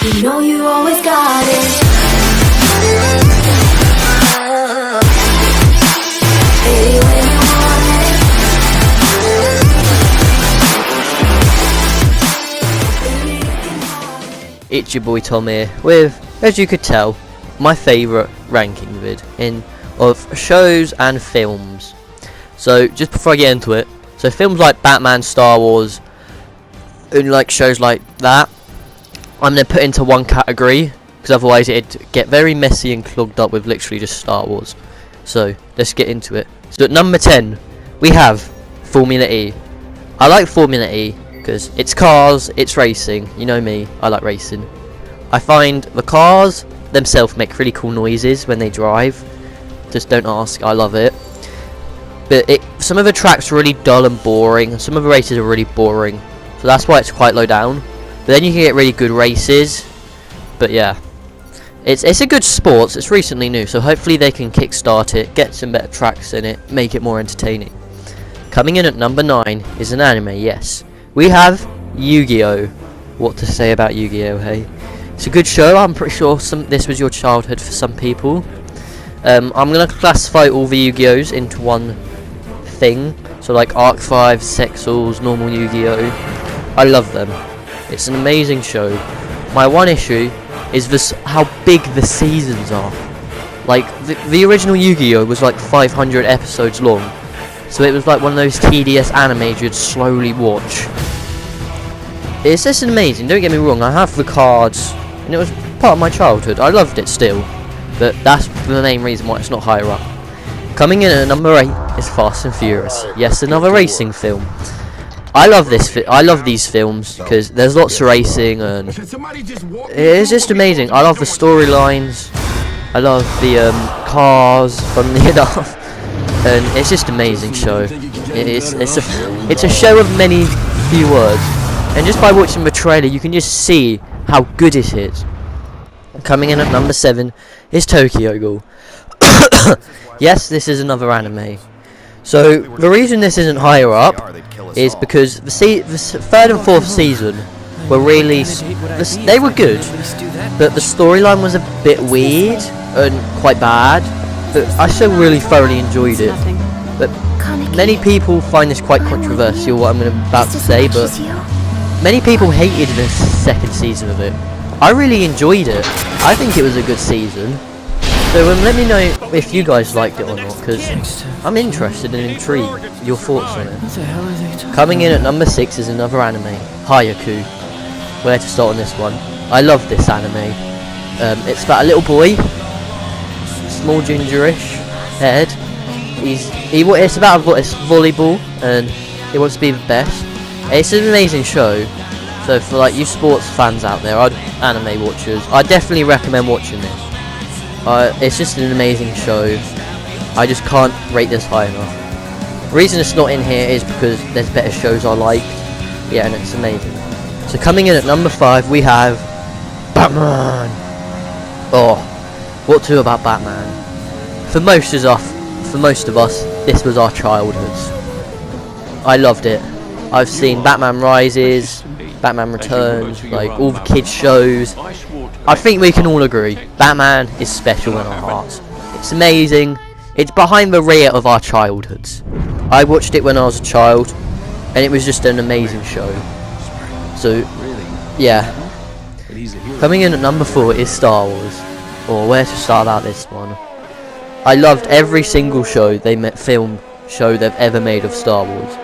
You know you always got it. Baby, when you want it. Baby, you can have it. It's your boy Tom here with, as you could tell, my favourite ranking vid of shows and films. So just before I get into it, so films like Batman, Star Wars, and like shows like that, I'm going to put into one category, because otherwise it'd get very messy and clogged up with literally just Star Wars. So let's get into it. So at number 10 we have Formula E. I like Formula E because it's cars, it's racing. You know me, I like racing. I find the cars themselves make really cool noises when they drive. Just don't ask, I love it. But some of the tracks are really dull and boring, and some of the races are really boring. So that's why it's quite low down. But then you can get really good races. But yeah, it's a good sport. It's recently new, so hopefully they can kickstart it, get some better tracks in it, make it more entertaining. Coming in at number 9 is an anime. Yes, we have Yu-Gi-Oh. What to say about Yu-Gi-Oh, hey? It's a good show. I'm pretty sure this was your childhood for some people. I'm going to classify all the Yu-Gi-Ohs into one thing. So like Arc 5, Sexals, normal Yu-Gi-Oh. I love them. It's an amazing show. My one issue is this: how big the seasons are. Like the original Yu-Gi-Oh was like 500 episodes long, so it was like one of those tedious animes you'd slowly watch. It's just amazing. Don't get me wrong, I have the cards, and it was part of my childhood. I loved it still, but that's the main reason why it's not higher up. Coming in at number 8 is Fast and Furious. Yes, another racing film. I love these films because there's lots of racing and it's just amazing. I love the storylines. I love the cars, funnily enough, and it's just an amazing show. It's a show of many few words, and just by watching the trailer, you can just see how good it is. Coming in at number 7 is Tokyo Ghoul. Yes, this is another anime. So the reason this isn't higher up is because the third and fourth season were really they were good, but the storyline was a bit weird and quite bad. But I still really thoroughly enjoyed it. But many people find this quite controversial, what I'm about to say, but many people hated the second season of it. I really enjoyed it. I think it was a good season. So let me know if you guys liked it or not, because I'm interested and intrigued your thoughts on it. Coming in at number 6 is another anime, Haikyuu. Where to start on this one? I love this anime. It's about a little boy, small gingerish head. It's about volleyball, and he wants to be the best. It's an amazing show. So for like you sports fans out there, anime watchers, I definitely recommend watching this. It's just an amazing show. I just can't rate this high enough. The reason it's not in here is because there's better shows I like. Yeah, and it's amazing. So coming in at number 5 we have Batman. Oh, what to do about Batman? For most of us, this was our childhoods. I loved it. I've seen Batman Rises, Batman Returns, like all the kids shows. I think we can all agree, Batman is special in our hearts. It's amazing. It's behind the rear of our childhoods. I watched it when I was a child, and it was just an amazing show. So, yeah. Coming in at number 4 is Star Wars. Or where to start about this one? I loved every single film show they've ever made of Star Wars.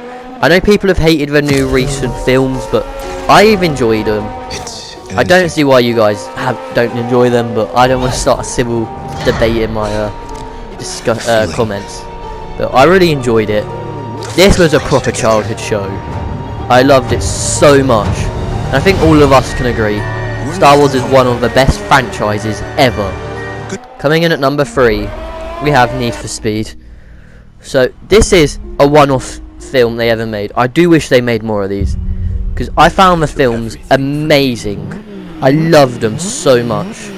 I know people have hated the new recent films, but I've enjoyed them. I don't see why you guys don't enjoy them, but I don't want to start a civil debate in my comments. But I really enjoyed it. This was a proper childhood show. I loved it so much, and I think all of us can agree. Star Wars is one of the best franchises ever. Coming in at number 3, we have Need for Speed. So this is a one-off film they ever made. I do wish they made more of these, because I found the films amazing. I loved them so much.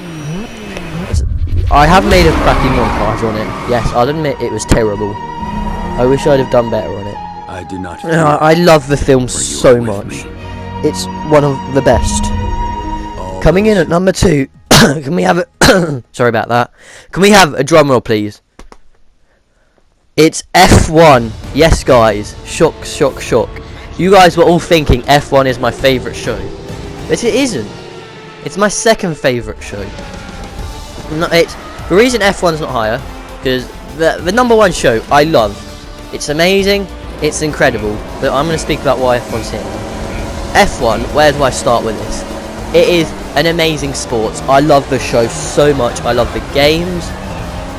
I have made a crappy montage on it. Yes, I'll admit it was terrible. I wish I'd have done better on it. I do not. I love the film so much. It's one of the best. Coming in at number 2. Can we have a sorry about that. Can we have a drum roll, please? It's F1. Yes, guys. Shock, shock, shock. You guys were all thinking F1 is my favourite show, but it isn't. It's my second favourite show. No, it's the reason F1's not higher because the number 1 show I love. It's amazing. It's incredible. But I'm going to speak about why F1's here. F1. Where do I start with this? It is an amazing sport. I love the show so much. I love the games.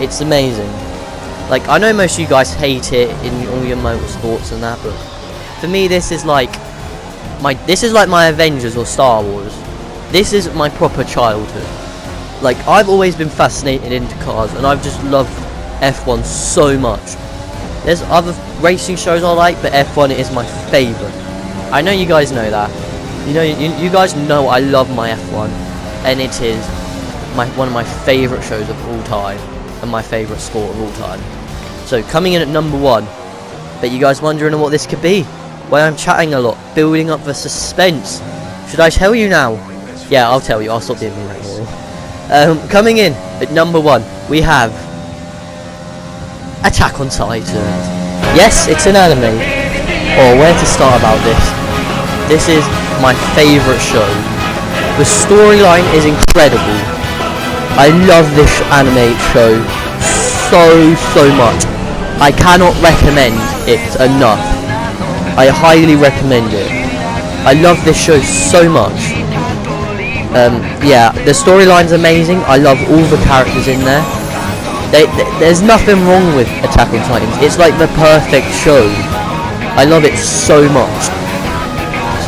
It's amazing. Like, I know most of you guys hate it in all your motorsports and that, but for me this is like my Avengers or Star Wars. This is my proper childhood. Like, I've always been fascinated into cars and I've just loved F1 so much. There's other racing shows I like, but F1 is my favourite. I know you guys know that. You know, you guys know I love my F1, and it is one of my favourite shows of all time, and my favourite sport of all time. So coming in at number 1, but you guys wondering what this could be? Why I'm chatting a lot, building up the suspense. Should I tell you now? Yeah, I'll tell you. I'll stop doing that. Coming in at number 1, we have Attack on Titan. Yes, it's an anime. Oh, where to start about this? This is my favourite show. The storyline is incredible. I love this anime show so much. I cannot recommend it enough. I highly recommend it. I love this show so much. Yeah, the storyline's amazing. I love all the characters in there. There's nothing wrong with Attack on Titans. It's like the perfect show. I love it so much.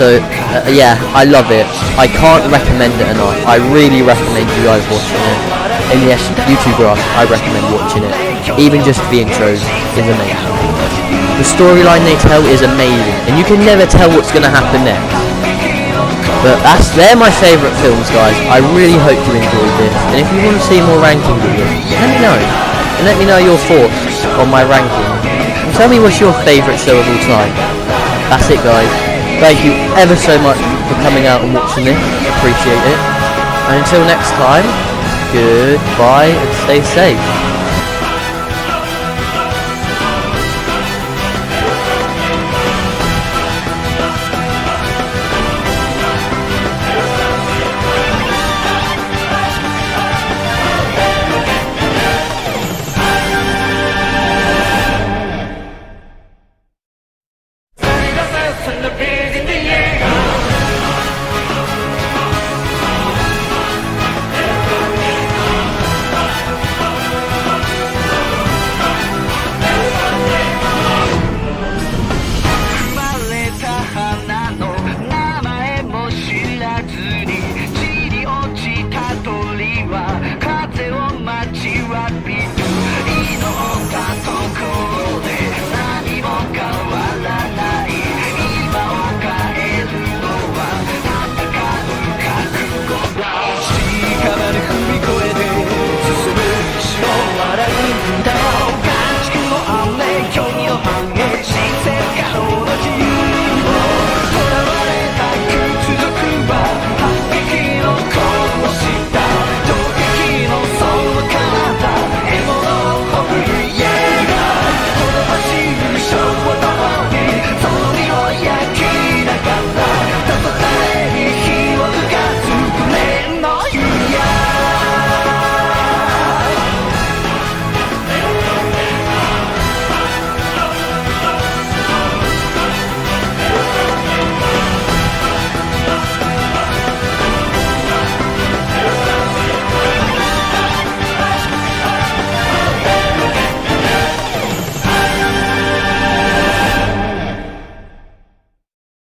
So yeah, I love it. I can't recommend it enough. I really recommend you guys watching it. And yes, YouTuber, I recommend watching it. Even just the intros is amazing. The storyline they tell is amazing, and you can never tell what's going to happen next. But they're my favourite films, guys. I really hope you enjoyed this. And if you want to see more ranking videos, let me know. And let me know your thoughts on my ranking. And tell me what's your favourite show of all time. That's it, guys. Thank you ever so much for coming out and watching this. Appreciate it. And until next time, goodbye and stay safe.